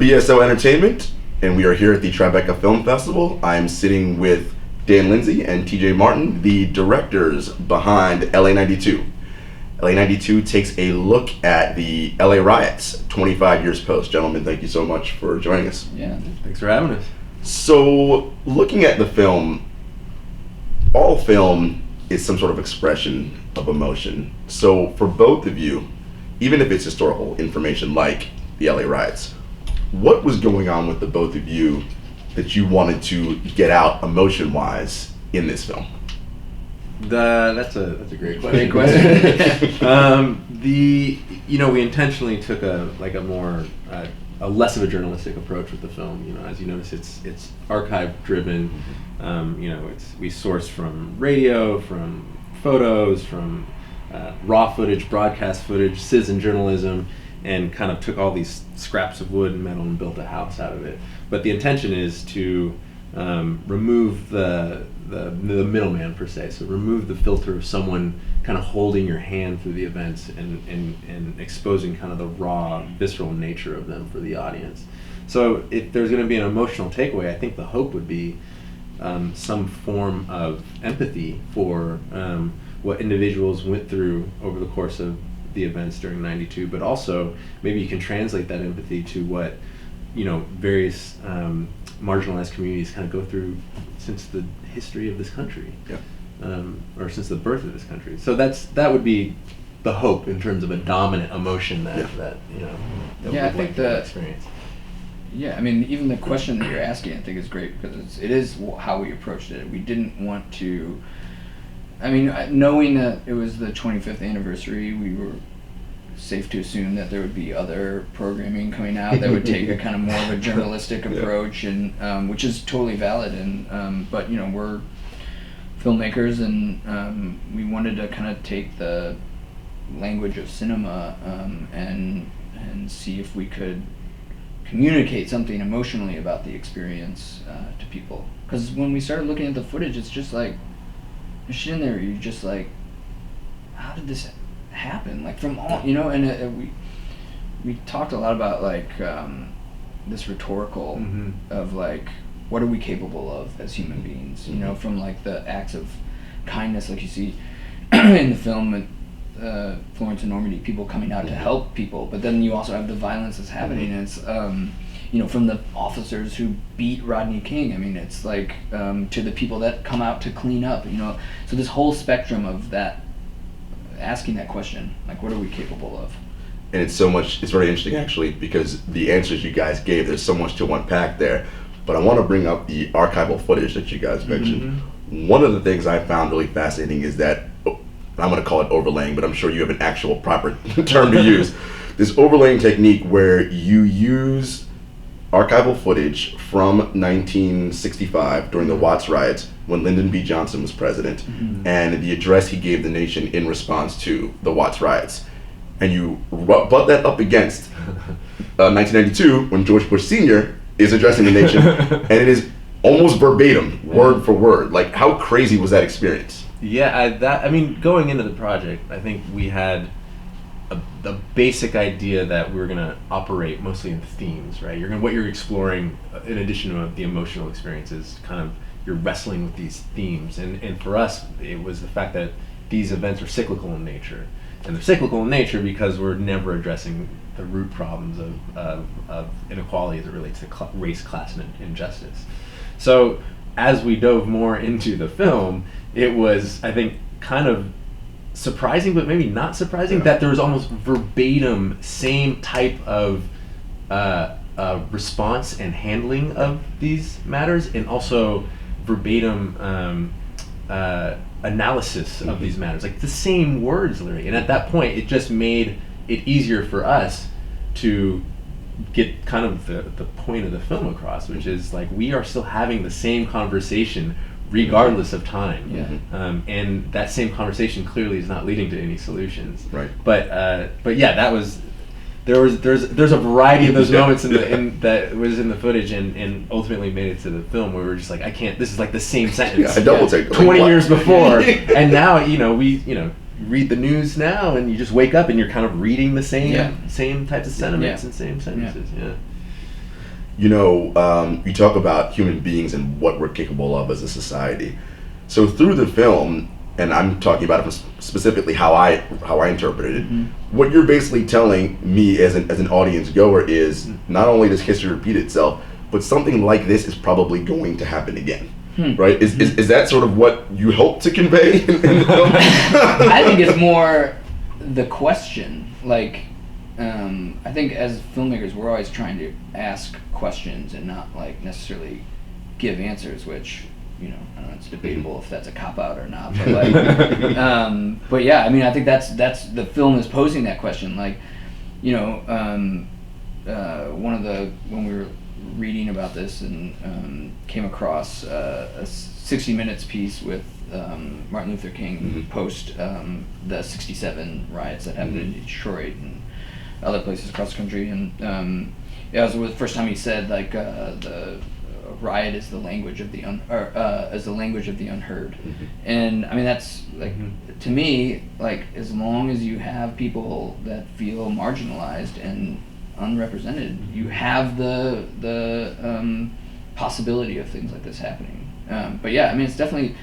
BSO Entertainment, and we are here at the Tribeca Film Festival. I am sitting with Dan Lindsay and TJ Martin, the directors behind LA 92. LA 92 takes a look at the LA riots 25 years post. Gentlemen, thank you so much for joining us. Yeah, thanks for having us. So, looking at the film, all film is some sort of expression of emotion. So, for both of you, even if it's historical information like the LA riots, what was going on with the both of you that you wanted to get out emotion-wise in this film? That's a great question. Great question. We intentionally took a less of a journalistic approach with the film. You know, as you notice, it's archive driven. We source from radio, from photos, from raw footage, broadcast footage, citizen journalism, and kind of took all these scraps of wood and metal and built a house out of it. But the intention is to remove the middleman per se. So remove the filter of someone kind of holding your hand through the events and exposing kind of the raw, visceral nature of them for the audience. So if there's going to be an emotional takeaway, I think the hope would be some form of empathy for what individuals went through over the course of the events during 92, but also maybe you can translate that empathy to what various marginalized communities kind of go through since the history of this country, or since the birth of this country. So that would be the hope in terms of a dominant emotion that I think that experience. Yeah, I mean, even the question that you're asking, I think is great because it is how we approached it. We didn't want to. I mean, knowing that it was the 25th anniversary, we were safe to assume that there would be other programming coming out that would take a kind of more of a journalistic approach, and which is totally valid. And but we're filmmakers, and we wanted to kind of take the language of cinema and see if we could communicate something emotionally about the experience to people. Because when we started looking at the footage, it's just like. You're sitting there, you're just like, how did this happen? Like from all, and we talked a lot about like this rhetorical of like, what are we capable of as human beings? From like the acts of kindness, like you see in the film with Florence and Normandy, people coming out to help people, but then you also have the violence that's happening. And it's from the officers who beat Rodney King. I mean, it's like to the people that come out to clean up. So this whole spectrum of that, asking that question, like, what are we capable of? And it's very interesting actually, because the answers you guys gave, there's so much to unpack there. But I want to bring up the archival footage that you guys mentioned. One of the things I found really fascinating is that, I'm going to call it overlaying, but I'm sure you have an actual proper term to use. This overlaying technique where you use archival footage from 1965 during the Watts riots when Lyndon B. Johnson was president, and the address he gave the nation in response to the Watts riots. And you butt that up against 1992 when George Bush Sr. is addressing the nation, and it is almost verbatim, word for word. Like, how crazy was that experience? Yeah, going into the project, I think we had the basic idea that we were going to operate mostly in themes, right? What you're exploring, in addition to the emotional experiences, kind of you're wrestling with these themes. And for us, it was the fact that these events are cyclical in nature. And they're cyclical in nature because we're never addressing the root problems of inequality as it relates to race, class, and injustice. So as we dove more into the film, it was, I think, kind of surprising, but maybe not surprising, that there was almost verbatim same type of response and handling of these matters, and also verbatim analysis of these matters, like the same words literally. And at that point, it just made it easier for us to get kind of the point of the film across, which is like we are still having the same conversation regardless of time, and that same conversation clearly is not leading to any solutions. Right. But yeah, that was there's a variety of those moments that was in the footage and ultimately made it to the film where we were just like, I can't. This is like the same sentence. I double take 20 years before, and now we read the news now, and you just wake up and you're kind of reading the same types of sentiments and same sentences. Yeah. you talk about human beings and what we're capable of as a society. So through the film, and I'm talking about it specifically how I interpreted it. What you're basically telling me as an audience goer is not only does history repeat itself, but something like this is probably going to happen again. Right? Is that sort of what you hope to convey in the film? I think it's more the question. Like, I think as filmmakers, we're always trying to ask questions and not like necessarily give answers, which, I don't know, it's debatable if that's a cop-out or not, but like, but yeah, I mean, I think that's the film is posing that question, like, when we were reading about this and came across a 60 Minutes piece with Martin Luther King post the 67 riots that happened in Detroit and other places across the country, and it was the first time he said like the riot is the language of the unheard, and I mean that's like to me, like, as long as you have people that feel marginalized and unrepresented, you have the possibility of things like this happening. But yeah, I mean, it's definitely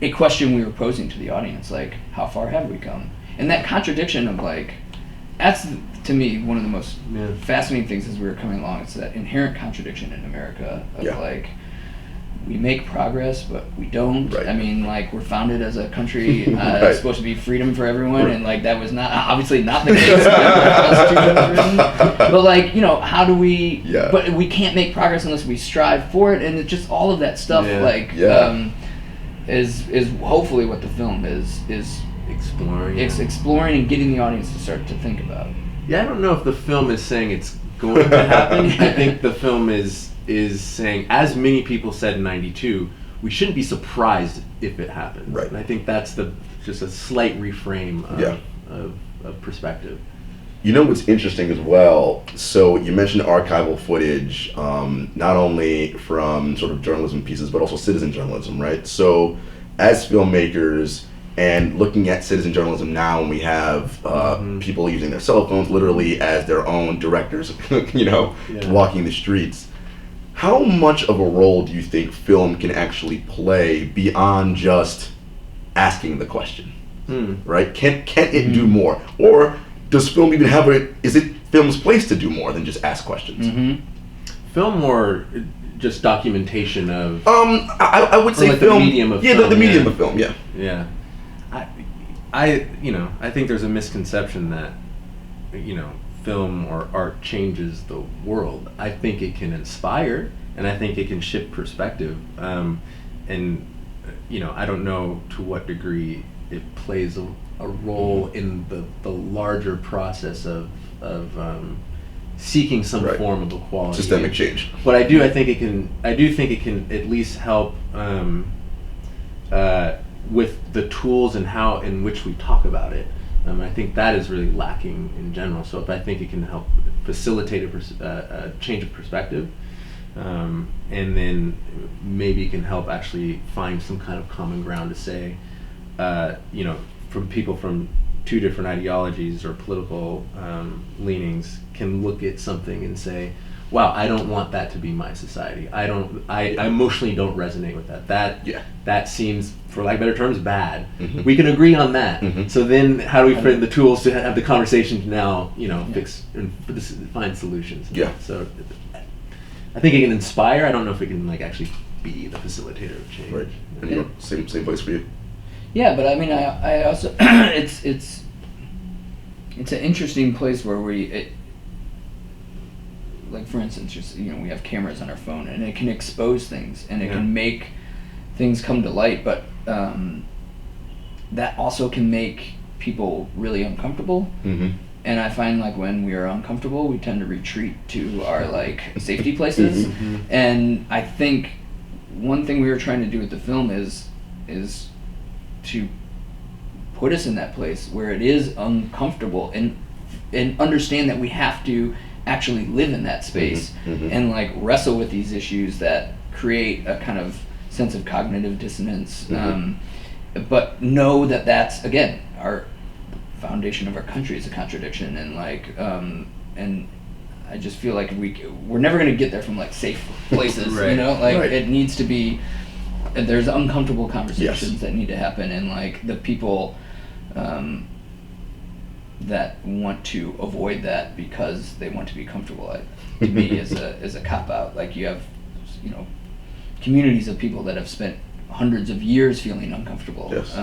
a question we were posing to the audience, like, how far have we come? And that contradiction of like, that's to me one of the most fascinating things as we were coming along. It's that inherent contradiction in America of like, we make progress, but we don't. Right. I mean, like, we're founded as a country that's supposed to be freedom for everyone, and like that was not obviously not the case. But like, how do we? Yeah. But we can't make progress unless we strive for it, and it's just all of that stuff. Is hopefully what the film is exploring. It's exploring and getting the audience to start to think about. Yeah, I don't know if the film is saying it's going to happen. I think the film is saying, as many people said in '92, we shouldn't be surprised if it happens. Right. And I think that's just a slight reframe of perspective. What's interesting as well, so you mentioned archival footage, not only from sort of journalism pieces, but also citizen journalism, right? So as filmmakers, and looking at citizen journalism now, and we have people using their cell phones literally as their own directors, walking the streets. How much of a role do you think film can actually play beyond just asking the question? Right? Can it do more? Or does film even have is it film's place to do more than just ask questions? Film or just documentation of... I would say like film. The medium of film. The medium of film, yeah. Yeah. I think there's a misconception that, film or art changes the world. I think it can inspire, and I think it can shift perspective. And, I don't know to what degree it plays a role in the larger process of seeking some form of equality. Systemic change. But I do think it can at least help with the tools and how in which we talk about it. I think that is really lacking in general. So if I think it can help facilitate a change of perspective, and then maybe it can help actually find some kind of common ground to say, from people from two different ideologies or political leanings can look at something and say, wow, I don't want that to be my society. I emotionally don't resonate with that. That seems, for lack of better terms, bad. We can agree on that. So then how do we find the tools to have the conversation to now, fix and find solutions? So I think it can inspire. I don't know if it can actually be the facilitator of change. Right. And same place for you. Yeah, but I mean, I also it's an interesting place where like, for instance, just we have cameras on our phone, and it can expose things, and it can make things come to light, but that also can make people really uncomfortable. And I find, like, when we are uncomfortable, we tend to retreat to our safety places. And I think one thing we were trying to do with the film is to put us in that place where it is uncomfortable, and understand that we have to actually live in that space and wrestle with these issues that create a kind of sense of cognitive dissonance, but know that that's, again, our foundation of our country is a contradiction, and I just feel like we're never gonna get there from like safe places, Right. you know, like Right. it needs to be. There's uncomfortable conversations Yes. that need to happen, and like the people that want to avoid that because they want to be comfortable, to me is a cop out. Like you have, you know, communities of people that have spent hundreds of years feeling uncomfortable. Yes.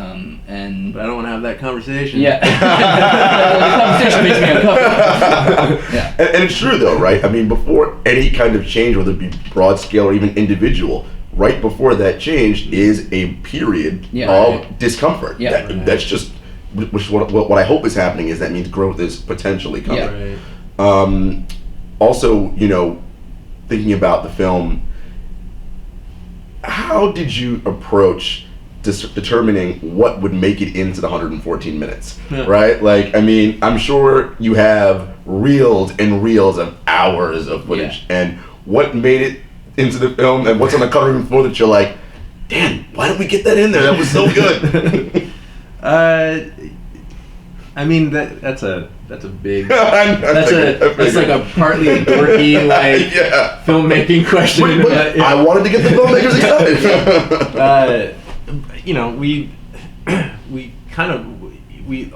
And But I don't want to have that conversation. yeah, the conversation makes me uncomfortable. Yeah. And it's true though, right? I mean, before any kind of change, whether it be broad scale or even individual, right before that change is a period Yeah. of discomfort. Yeah. That's just, which what I hope is happening is that means growth is potentially coming. Yeah. Right. Also, you know, thinking about the film, how did you approach determining what would make it into the 114 minutes, Yeah. right? Like, I mean, I'm sure you have reels and reels of hours of footage, and what made it into the film, and what's on the cutting floor that you're like, damn, why didn't we get that in there? That was so good. I mean that's a big I that's like a partly dorky like yeah. filmmaking question. But I wanted to get the filmmakers excited. You know, we kind of we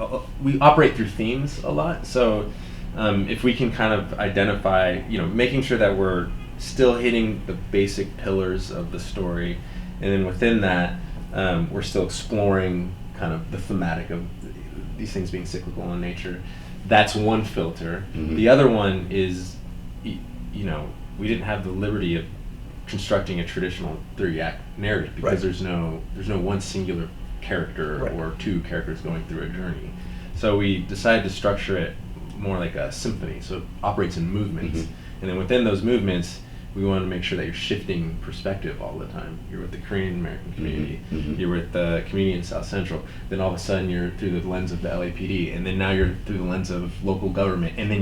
operate through themes a lot. So if we can kind of identify, you know, making sure that we're still hitting the basic pillars of the story, and then within that we're still exploring kind of the thematic of these things being cyclical in nature. That's one filter. Mm-hmm. The other one is, you know, we didn't have the liberty of constructing a traditional 3-act narrative because Right. there's no one singular character Right. or two characters going through a journey. So we decided to structure it more like a symphony, so it operates in movements. Mhm. And then within those movements, we wanted to make sure that you're shifting perspective all the time. You're with the Korean American community, Mhm. you're with the community in South Central, then all of a sudden you're through the lens of the LAPD, and then now you're through the lens of local government, and then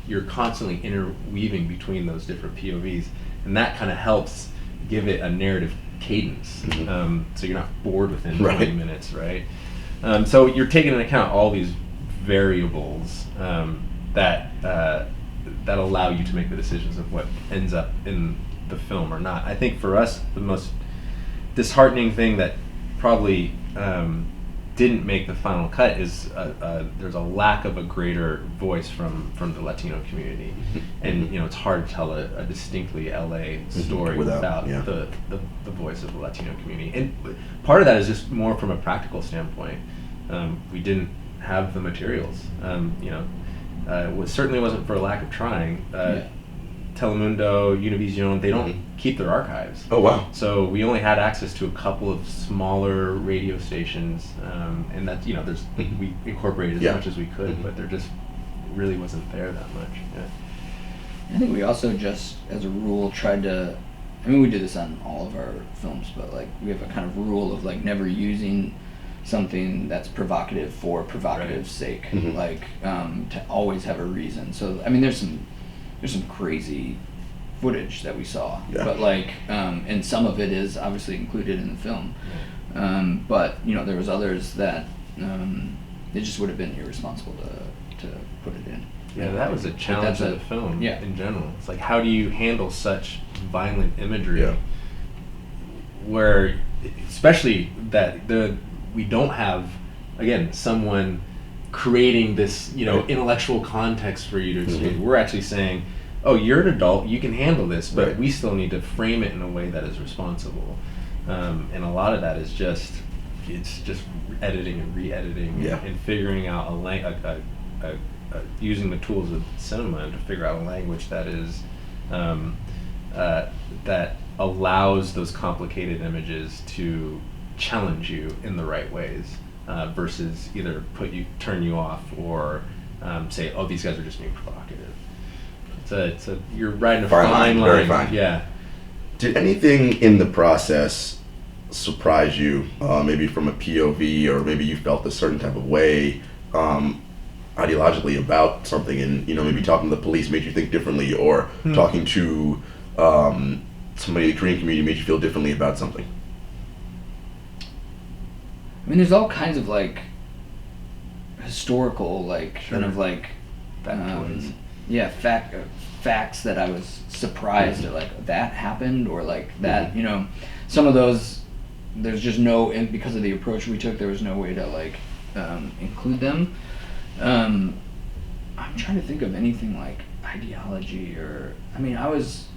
you're constantly interweaving between those different POVs, and that kind of helps give it a narrative cadence, Mhm. so you're not bored within Right. 20 minutes, right? So you're taking into account all these variables that allow you to make the decisions of what ends up in the film or not. I think for us, the most disheartening thing that probably didn't make the final cut is there's a lack of a greater voice from the Latino community, and you know it's hard to tell a distinctly LA story without yeah. the voice of the Latino community. And part of that is just more from a practical standpoint. We didn't have the materials. You know, it certainly wasn't for a lack of trying. Yeah. Telemundo, Univision, they don't keep their archives. Oh wow. So we only had access to a couple of smaller radio stations, and that, you know, we incorporated as Yeah. much as we could, but there just really wasn't there that much. Yeah. I think we also just, as a rule, tried to. I mean, we did this on all of our films, but like we have a kind of rule of like never using something that's provocative for provocative's sake. Mhm. Like to always have a reason. So I mean, there's some crazy footage that we saw, Yeah. but like, and some of it is obviously included in the film. But you know, there was others that it just would have been irresponsible to put it in. Yeah, that was a challenge that's of the film yeah. in general. It's like, how do you handle such violent imagery Yeah. where, especially that we don't have, again, someone creating this, you know, Right. intellectual context for you to exchange. Mhm. We're actually saying, oh, you're an adult, you can handle this, but Right. we still need to frame it in a way that is responsible. And a lot of that is just editing and re-editing Yeah. and figuring out using the tools of cinema to figure out a language that is that allows those complicated images to challenge you in the right ways, versus either turn you off or say, oh, these guys are just being provocative. You're riding a fine line. Very fine. Yeah. Did anything in the process surprise you, maybe from a POV, or maybe you felt a certain type of way ideologically about something, and you know, maybe talking to the police made you think differently, or talking to somebody in the Korean community made you feel differently about something? I mean, there's all kinds of like historical, like kind of like, Factoids. facts that I was surprised at, like that happened, or like that, you know, some of those, there's just no, and because of the approach we took, there was no way to like include them. I'm trying to think of anything like ideology, or there's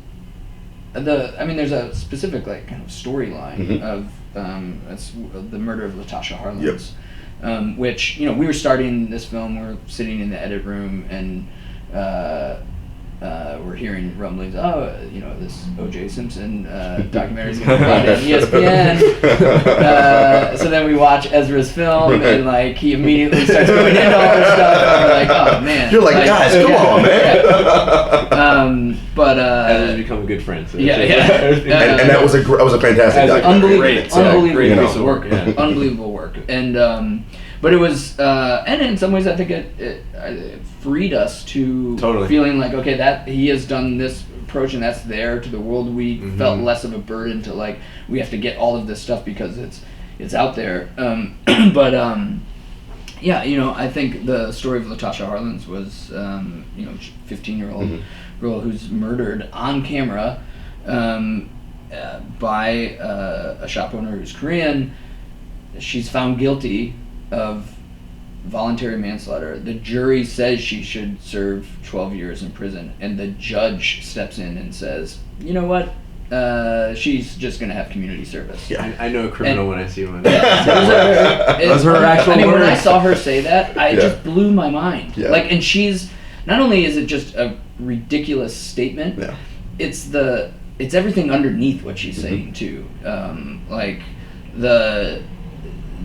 a specific like kind of storyline of that's the murder of Latasha Harlins, which, you know, we were starting this film, we're sitting in the edit room, and we're hearing rumblings, you know, this O.J. Simpson documentary is going to be on ESPN. So then we watch Ezra's film, and like he immediately starts going into all this stuff, and we're like, oh man. You're like, guys, come on, man. But Ezra's become good friends. So and that was a fantastic documentary. Unbelievable work. Yeah. Unbelievable work. And but it was, and in some ways I think it freed us to feeling like, okay, that he has done this approach and that's there to the world. We felt less of a burden to like, we have to get all of this stuff because it's out there. Yeah, you know, I think the story of Latasha Harlins was, you know, 15-year-old girl who's murdered on camera by a shop owner who's Korean. She's found guilty of voluntary manslaughter. The jury says she should serve 12 years in prison, and the judge steps in and says, you know what, she's just going to have community service. Yeah, I know a criminal when I see one. Those are her actual words. When I saw her say that, I just blew my mind. Yeah. Like, and she's, not only is it just a ridiculous statement, it's everything underneath what she's saying too. Like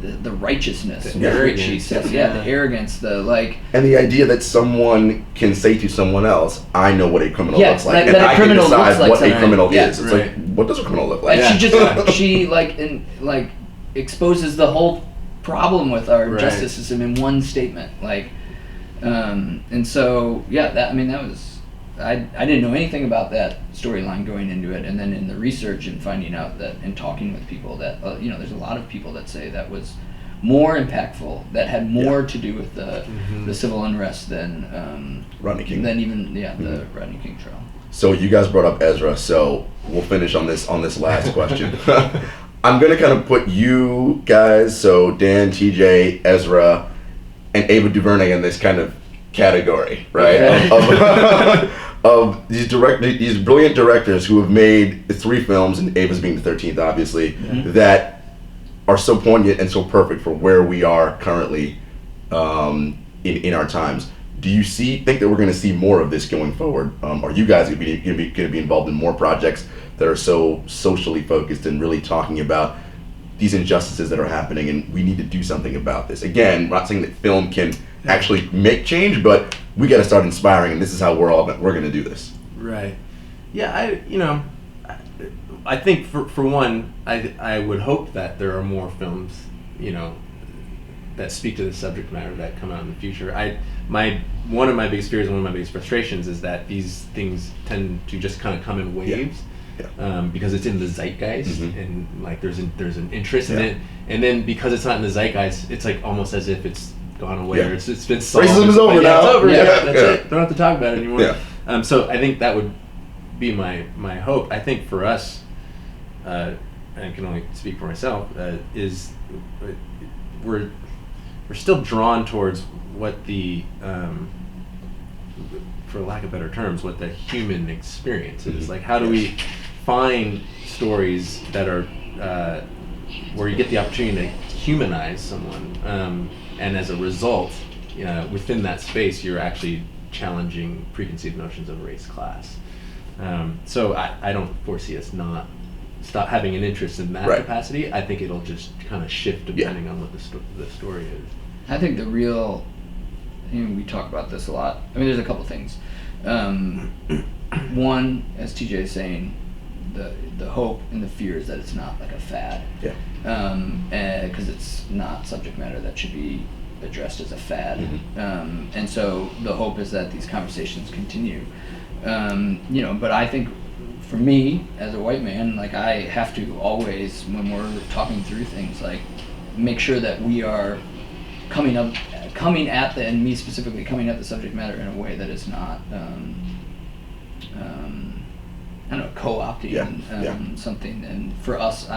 the righteousness, the arrogance, she says, the arrogance, the like, and the idea that someone can say to someone else, "I know what a criminal looks like," and I can decide like what a criminal is. It's right. like, what does a criminal look like? And she exposes the whole problem with our justice system in one statement, like, and so that was. I didn't know anything about that storyline going into it, and then in the research and finding out that, and talking with people that, you know, there's a lot of people that say that was more impactful, that had more to do with the civil unrest than Rodney King, the Rodney King trial. So you guys brought up Ezra, so we'll finish on this last question. I'm gonna kind of put you guys, so Dan, TJ, Ezra, and Ava DuVernay in this kind of category, right? Okay. Of these brilliant directors who have made 3 films, and Ava's being the 13th, obviously, that are so poignant and so perfect for where we are currently in our times. Do you think that we're going to see more of this going forward? Are you guys going to be involved in more projects that are so socially focused and really talking about these injustices that are happening, and we need to do something about this? Again, I'm not saying that film can actually make change, but we got to start inspiring, and this is how we're going to do this. Right. Yeah, I think for one, I would hope that there are more films, you know, that speak to the subject matter that come out in the future. One of my biggest fears and one of my biggest frustrations is that these things tend to just kind of come in waves. Because it's in the zeitgeist, and like there's an interest in it, and then because it's not in the zeitgeist, it's like almost as if it's gone away or it's been solved. Racism is over now. It's over. That's it. Don't have to talk about it anymore. So I think that would be my hope. I think for us, and I can only speak for myself, is we're still drawn towards what the for lack of better terms, what the human experience is. Like, how do we find stories that are where you get the opportunity to humanize someone, and as a result, within that space, you're actually challenging preconceived notions of race, class. So I don't foresee us stop having an interest in that capacity. I think it'll just kind of shift depending on what the story is. I think we talk about this a lot. I mean, there's a couple things. One, as TJ is saying, the hope and the fear is that it's not like a fad. Because it's not subject matter that should be addressed as a fad. And so the hope is that these conversations continue. But I think for me, as a white man, like, I have to always, when we're talking through things, like, make sure that we are coming at the subject matter in a way that is not I don't know, co-opting something. And for us,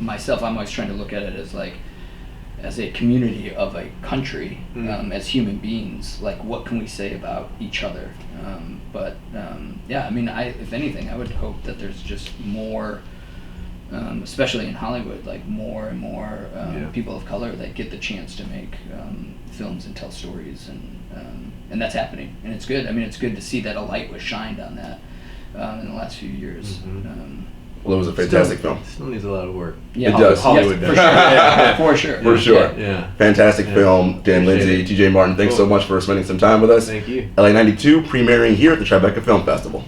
myself, I'm always trying to look at it as like, as a community of a country, as human beings, like what can we say about each other? If anything, I would hope that there's just more, especially in Hollywood, like more and more people of color that get the chance to make films and tell stories, and that's happening, and it's good. I mean, it's good to see that a light was shined on that in the last few years. Well, it was a fantastic film. Still needs a lot of work. Yeah, It does. Hollywood yes, does. for sure. For sure. Yeah. Fantastic film. Dan Appreciate Lindsay, it. TJ Martin, thanks so Cool. much for spending some time with us. Thank you. LA 92 premiering here at the Tribeca Film Festival.